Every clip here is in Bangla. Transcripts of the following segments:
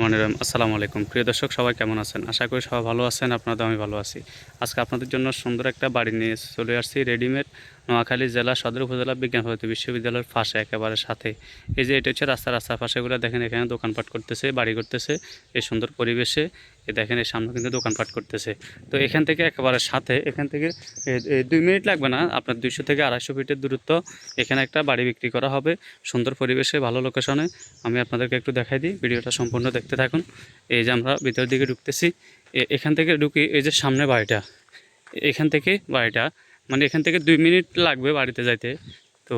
রহমানির রহিম। আসসালামু আলাইকুম প্রিয় দর্শক, সবাই কেমন আছেন? আশা করি সবাই ভালো আছেন। আপনাদের আমি ভালো আছি। আজকে আপনাদের জন্য সুন্দর একটা বাড়ি নিয়ে চলে আসছি রেডিমেড, নোয়াখালী জেলা সদর উপজেলা বিজ্ঞান ভারতী বিশ্ববিদ্যালয়ের পাশে একেবারে সাথে। এই যে এটা হচ্ছে রাস্তার পাশেগুলো দেখেন, এখানে দোকানপাট করতেছে, বাড়ি করতেছে এই সুন্দর পরিবেশে। এ দেখেন এর সামনে কিন্তু দোকানপাট করতেছে। তো এখান থেকে একেবারে সাথে, এখান থেকে 2 মিনিট লাগবে না, আপনার 200 থেকে 250 ফিটের দূরত্ব। এখানে একটা বাড়ি বিক্রি করা হবে সুন্দর পরিবেশে, ভালো লোকেশনে। আমি আপনাদেরকে একটু দেখাই দিই, ভিডিওটা সম্পূর্ণ দেখতে থাকুন। এই যে আমরা ভিতরের দিকে ঢুকতেছি, এখান থেকে ঢুকি, এই যে সামনে বাড়িটা, এখান থেকে বাড়িটা মানে এখান থেকে 2 মিনিট লাগবে বাড়িতে যাইতে। তো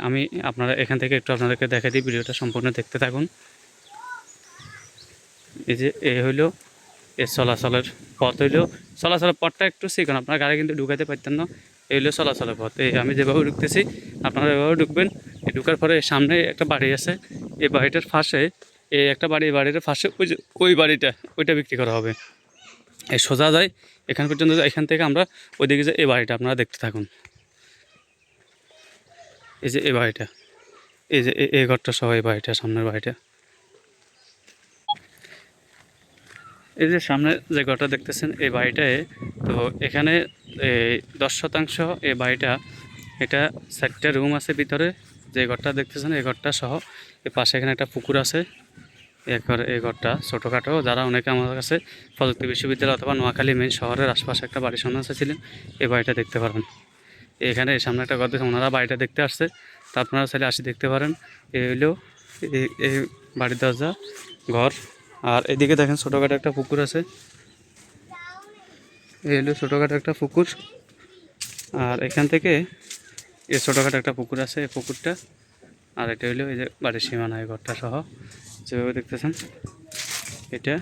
আমি আপনারা এখান থেকে একটু আপনাদেরকে দেখাই দিই, ভিডিওটা সম্পূর্ণ দেখতে থাকুন। এই যে হইলো এর চলাচলের পথ, হইলো চলাচলের পথটা একটু চিকন, আপনার গাড়ি কিন্তু ঢুকাইতে পারতেন না। এই হলো চলাচলের পথ। এই আমি যেভাবে ঢুকতেছি আপনারা এভাবে ঢুকবেন। ঢুকার পরে সামনে একটা বাড়ি আছে, এই বাড়িটার পাশে এই একটা বাড়ি, বাড়ির পাশে ওই যে ওই বাড়িটা, ওইটা বিক্রি করা হবে। এই সোজা যায় এখান পর্যন্ত, এখান থেকে আমরা ওইদিকে যে এই বাড়িটা আপনারা দেখতে থাকুন। এই যে এই বাড়িটা, এই যে এই ঘরটা সহ এই বাড়িটা, সামনের বাড়িটা। এই যে সামনে যে ঘরটা দেখতেছেন এই বাড়িটায়, তো এখানে এই 10% এই বাড়িটা, এটা 4টা রুম আছে ভিতরে। যে ঘরটা দেখতেছেন এই ঘরটা সহ, এর পাশে এখানে একটা পুকুর আছে। এই ঘরটা ছোটোখাটো, যারা অনেকে আমার কাছে প্রযুক্তি বিশ্ববিদ্যালয় অথবা নোয়াখালী মেন শহরের আশপাশে একটা বাড়ির সন্ধান চাইছিলেন, এই বাড়িটা দেখতে পারেন। এখানে সামনে একটা ঘর দেখে ওনারা বাড়িটা দেখতে আসছে, তা আপনারা চাইলে আসি দেখতে পারেন। এই হইলো এই বাড়ির দরজা, ঘর। আর এদিকে দেখেন ছোটোখাটো একটা পুকুর আছে। এই হলো ছোটোখাটো একটা পুকুর। আর এখান থেকে এই ছোটোখাটো একটা পুকুর আছে, এই পুকুরটা। আর এটা হইলো এই যে বাড়ির সীমানা, এই ঘরটা সহ যেভাবে দেখতেছেন। এটা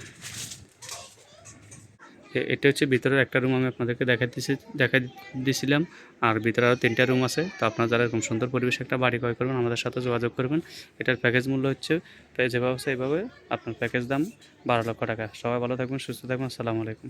এটা হচ্ছে ভিতরের একটা রুম, আমি আপনাদেরকে দেখা দিয়েছিলাম। আর ভিতরে আরও 3টা রুম আছে। তো আপনারা যারা এরকম সুন্দর পরিবেশে একটা বাড়ি ক্রয় করবেন, আমাদের সাথে যোগাযোগ করবেন। এটার প্যাকেজ মূল্য হচ্ছে, যেভাবে আছে এইভাবে আপনার প্যাকেজ দাম 12 লক্ষ টাকা। সবাই ভালো থাকবেন, সুস্থ থাকবেন। আসসালামু আলাইকুম।